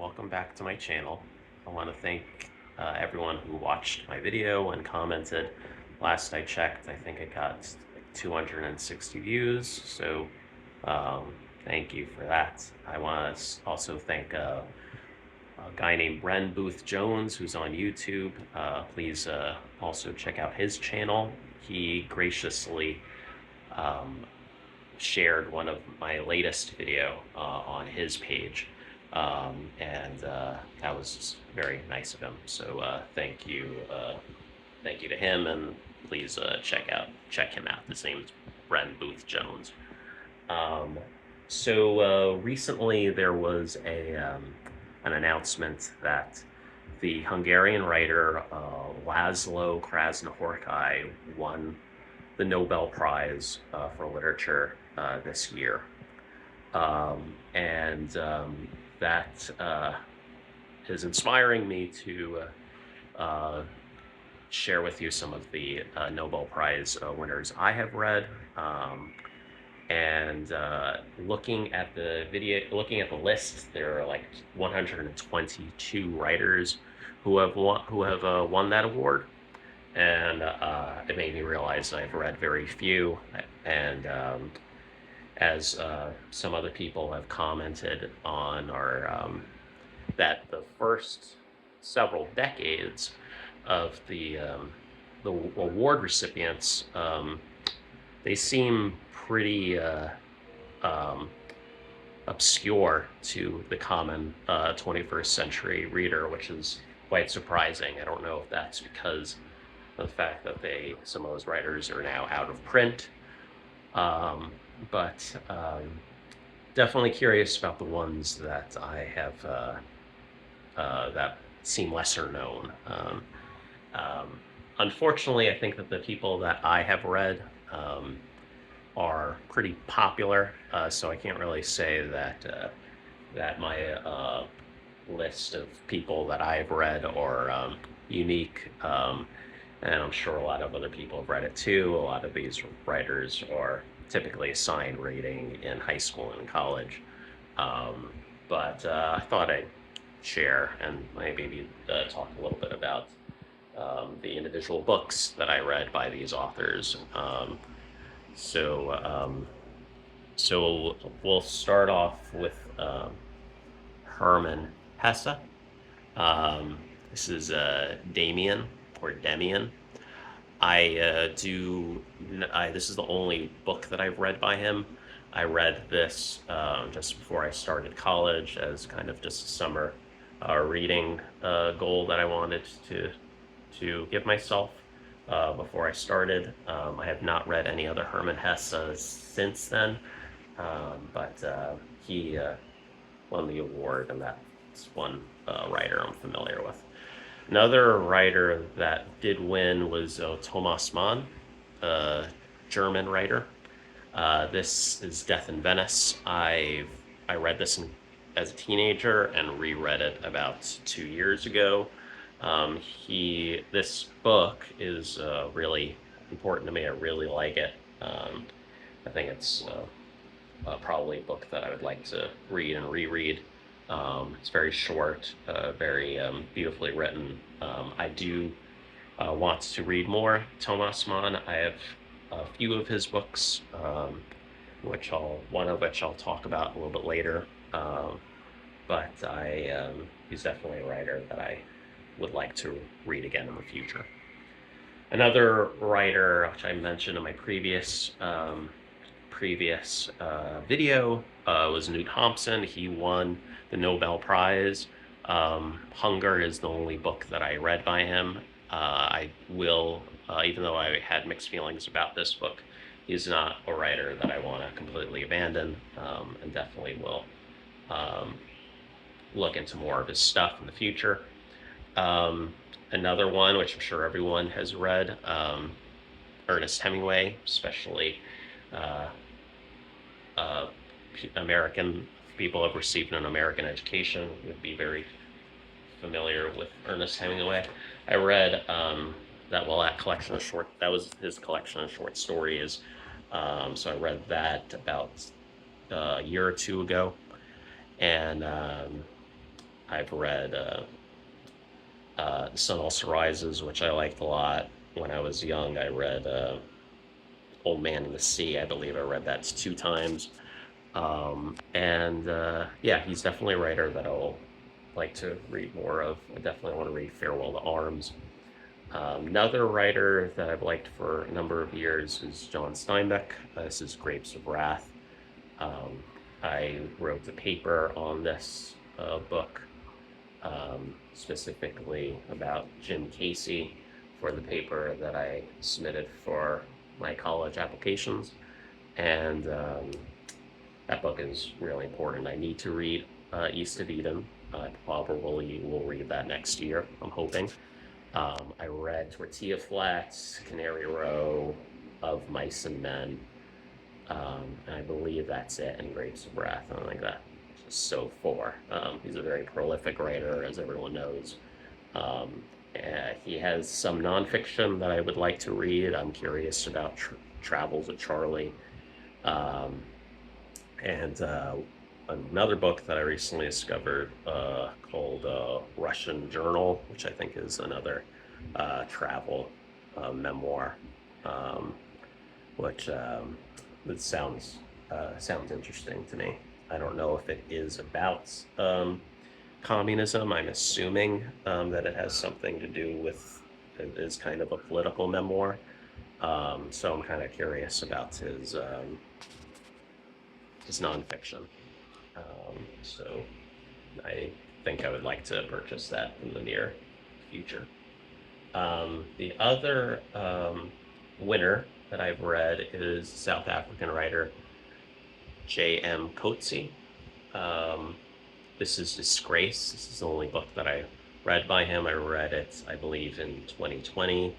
welcome back to my channel. I want to thank everyone who watched my video and commented. Last I checked, I think I got like 260 views, so thank you for that. I want to also thank a guy named Ren Booth Jones who's on YouTube. Please also check out his channel. He graciously shared one of my latest video on his page, and that was just very nice of him. So thank you to him, and please check him out. His name's Ren Booth Jones. So recently there was an announcement that the Hungarian writer Laszlo Krasznahorkai won the Nobel Prize for Literature this year. That is inspiring me to share with you some of the Nobel Prize winners I have read. Looking at the list, there are like 122 writers who have won that award, and it made me realize I've read very few. And as some other people have commented on, that the first several decades of the award recipients, they seem pretty obscure to the common 21st century reader, which is quite surprising. I don't know if that's because of the fact that some of those writers are now out of print, but definitely curious about the ones that I have that seem lesser known. Unfortunately, I think that the people that I have read are pretty popular, so I can't really say that my list of people that I've read are unique. And I'm sure a lot of other people have read it too. A lot of these writers are typically assigned reading in high school and college. But I thought I'd share and maybe talk a little bit about the individual books that I read by these authors. So we'll start off with Herman Hesse. This is Demian or Demian. This is the only book that I've read by him. I read this just before I started college as kind of just a summer reading goal that I wanted to give myself before I started. I have not read any other Herman Hesse since then, but he won the award, and that's one writer I'm familiar with. Another writer that did win was Thomas Mann, a German writer. This is Death in Venice. I read this as a teenager and reread it about 2 years ago. This book is really important to me. I really like it. I think it's probably a book that I would like to read and reread. It's very short, very beautifully written. I do want to read more Thomas Mann. I have a few of his books, one of which I'll talk about a little bit later. But he's definitely a writer that I would like to read again in the future. Another writer, which I mentioned in my previous video, was Knut Hamsun. He won the Nobel Prize. Hunger is the only book that I read by him. I will, even though I had mixed feelings about this book, he's not a writer that I want to completely abandon, and definitely will look into more of his stuff in the future. Another one, which I'm sure everyone has read, Ernest Hemingway, especially American people have received an American education would be very familiar with Ernest Hemingway. I read that was his collection of short stories. So I read that about a year or two ago, and I've read The Sun Also Rises, which I liked a lot. When I was young, I read Old Man in the Sea. I believe I read that 2 times. And yeah, he's definitely a writer that I'll like to read more of. I definitely want to read Farewell to Arms. Another writer that I've liked for a number of years is John Steinbeck. This is Grapes of Wrath. Um, I wrote the paper on this book, specifically about Jim Casey for the paper that I submitted for my college applications. And that book is really important. I need to read East of Eden. I probably will read that next year, I'm hoping. I read Tortilla Flats, Canary Row, Of Mice and Men, and I believe that's it, and Grapes of Wrath. I don't think that so far. He's a very prolific writer, as everyone knows. Um, he has some nonfiction that I would like to read. I'm curious about Travels with Charlie. Um, and another book that I recently discovered called Russian Journal, which I think is another travel memoir, um, which it sounds interesting to me. I don't know if it is about communism. I'm assuming that it has something to do with it is kind of a political memoir. So I'm kind of curious about his nonfiction. So I think I would like to purchase that in the near future. The other winner that I've read is South African writer J.M. Coetzee. Um, this is Disgrace. This is the only book that I read by him. I read it, I believe, in 2020.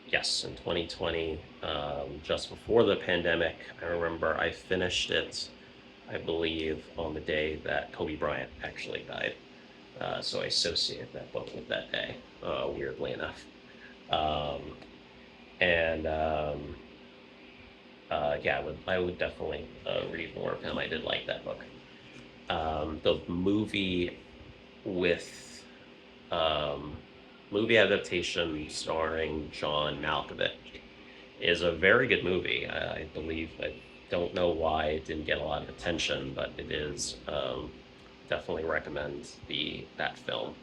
Yes, in 2020, just before the pandemic. I remember I finished it, I believe, on the day that Kobe Bryant actually died. So I associate that book with that day, weirdly enough. Um, and yeah, I would definitely read more of him. I did like that book. The with um, movie adaptation starring John Malkovich is a very good movie. I believe I don't know why it didn't get a lot of attention, but it is definitely recommend that film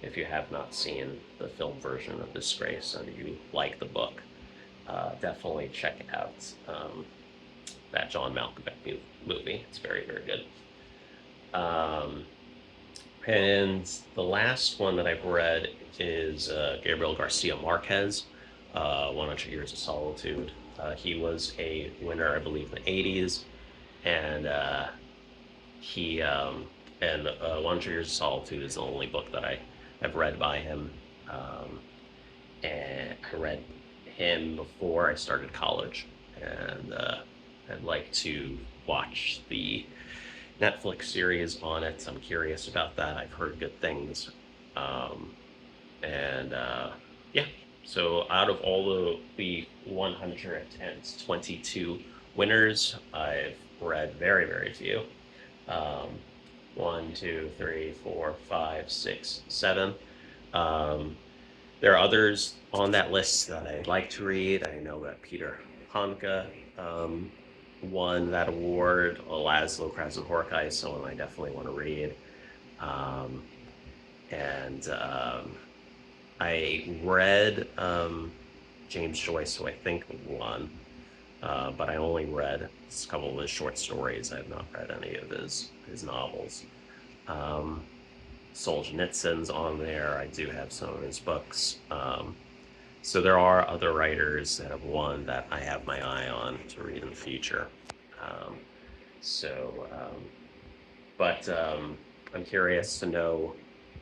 if you have not seen the film version of Disgrace and you like the book. Definitely check out that John Malkovich movie. It's very, very good. Um, and the last one that I've read is Gabriel Garcia Marquez, 100 Years of Solitude. He was a winner, I believe, in the 80s, and he and 100 Years of Solitude is the only book that I have read by him. Um, and I read him before I started college, and I'd like to watch the Netflix series on it. I'm curious about that. I've heard good things. Um, and yeah, so out of all the 122 winners, I've read very, very few. Um, one, two, three, four, five, six, seven. Um, there are others on that list that I'd like to read. I know that Peter Hanke won that award. Laszlo Krasznahorkai is someone I definitely want to read. Um, and I read James Joyce, who I think won, but I only read a couple of his short stories. I have not read any of his novels. Um, Solzhenitsyn's on there. I do have some of his books. So there are other writers that have won that I have my eye on to read in the future. Um, so, but I'm curious to know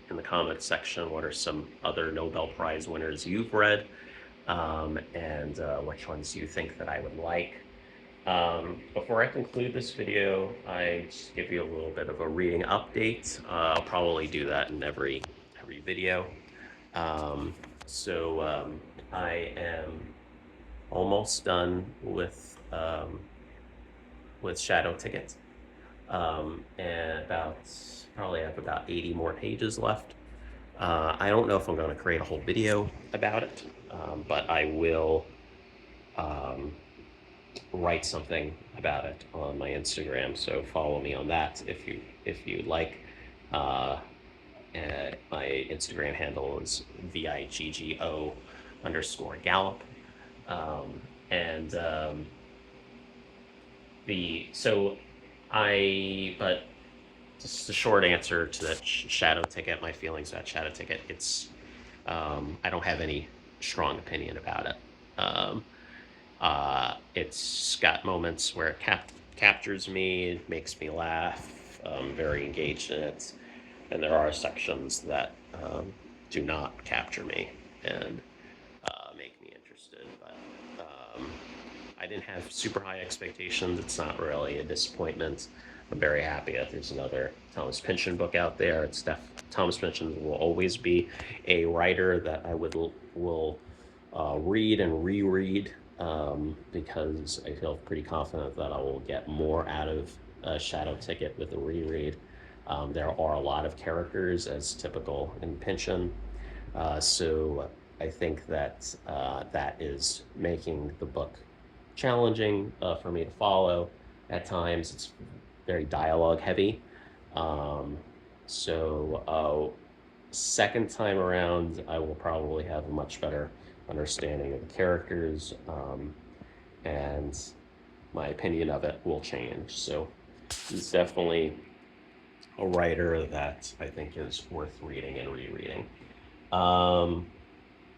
in the comments section what are some other Nobel Prize winners you've read, and which ones you think that I would like. Before I conclude this video, I just give you a little bit of a reading update. I'll probably do that in every video. Um, I am almost done with Shadow Ticket. and probably have about 80 more pages left. I don't know if I'm going to create a whole video about it, but I will um, write something about it on my Instagram. So follow me on that if you'd like. Uh, my Instagram handle is VIGGO_Gallop. Um, and the so but just the short answer to that shadow ticket, my feelings about shadow ticket, I don't have any strong opinion about it. It's got moments where it captures me, it makes me laugh. I'm very engaged in it, and there are sections that do not capture me and make me interested. But I didn't have super high expectations. It's not really a disappointment. I'm very happy that there's another Thomas Pynchon book out there. Thomas Pynchon will always be a writer that I will read and reread because I feel pretty confident that I will get more out of Shadow Ticket with a reread. There are a lot of characters, as typical in Pynchon, so I think that that is making the book challenging for me to follow. At times, it's very dialogue heavy. Um, second time around, I will probably have a much better understanding of the characters, and my opinion of it will change. So he's definitely a writer that I think is worth reading and rereading. Um,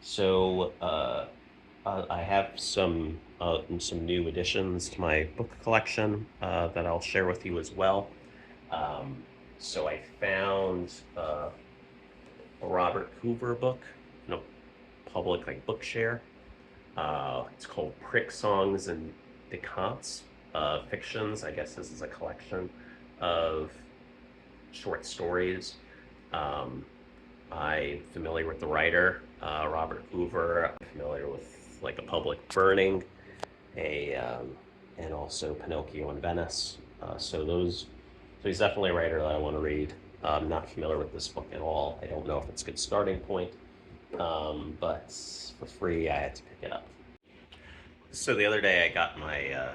so I have some new additions to my book collection that I'll share with you as well. Um, so I found a Robert Hoover book, in a public like Bookshare. It's called Prick Songs and Decants, Fictions. I guess this is a collection of short stories. Um, I'm familiar with the writer, Robert Hoover. I'm familiar with like A Public Burning, and also Pinocchio in Venice. So he's definitely a writer that I want to read. I'm not familiar with this book at all. I don't know if it's a good starting point, but for free, I had to pick it up. So the other day, I got my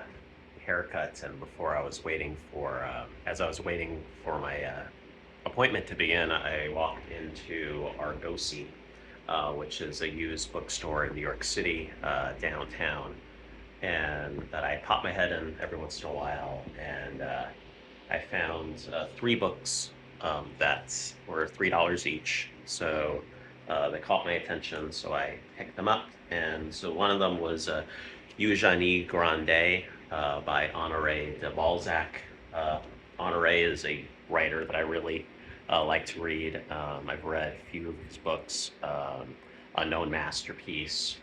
haircut, and before I was waiting as I was waiting for my appointment to begin, I walked into Argosy, which is a used bookstore in New York City, downtown, and that I pop my head in every once in a while. And I found three books that were $3 each. So they caught my attention, so I picked them up. And so one of them was Eugénie Grandet by Honoré de Balzac. Honoré is a writer that I really like to read. I've read a few of his books, Unknown Masterpiece,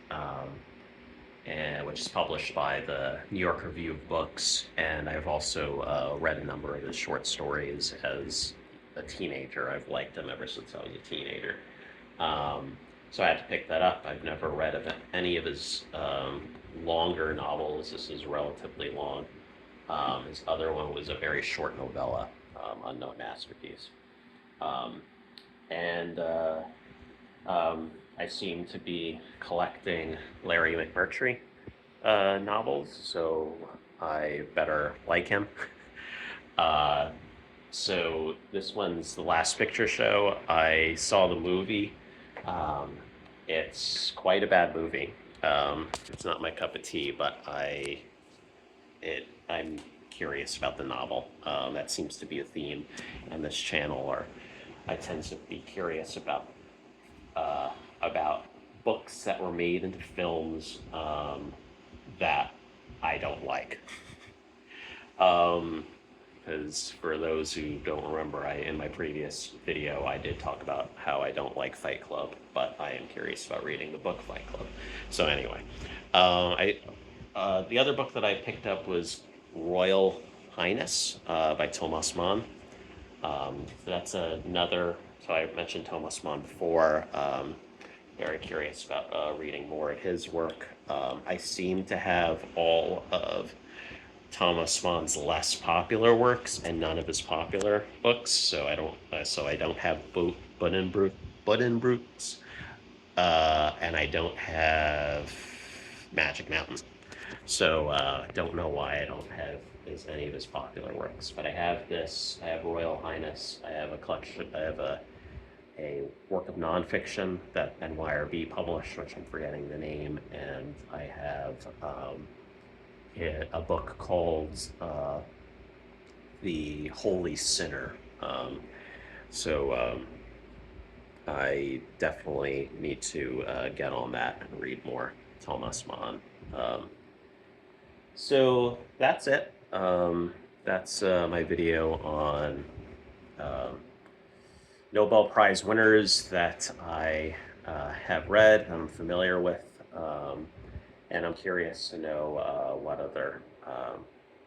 which is published by the New York Review of Books, and I've also read a number of his short stories as a teenager. I've liked them ever since I was a teenager. So I had to pick that up. I've never read any of his longer novels. This is relatively long. His other one was a very short novella, Unknown Masterpiece. Um, and I seem to be collecting Larry McMurtry novels, so I better like him. uh, so this one's The Last Picture Show. I saw the movie. Um, it's quite a bad movie. It's not my cup of tea, but I'm curious about the novel. That seems to be a theme on this channel, or I tend to be curious about books that were made into films that I don't like. Because for those who don't remember, in my previous video, I did talk about how I don't like Fight Club, but I am curious about reading the book Fight Club. So anyway, the other book that I picked up was Royal Highness by Thomas Mann. That's another. So I mentioned Thomas Mann before. Very curious about reading more of his work. I seem to have all of Thomas Mann's less popular works and none of his popular books. So I don't have Buddenbrooks, and I don't have Magic Mountain. So don't know why I don't have any of his popular works. But I have this. I have Royal Highness. I have a collection. I have a work of nonfiction that NYRB published, which I'm forgetting the name, and I have a book called The Holy Sinner. So I definitely need to get on that and read more Thomas Mann. So that's it. That's my video on um, Nobel Prize winners that I have read, I'm familiar with, and I'm curious to know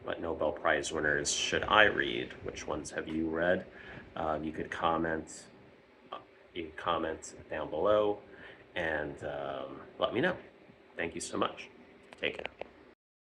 what Nobel Prize winners should I read? Which ones have you read? You could comment. You can comment down below and let me know. Thank you so much. Take care.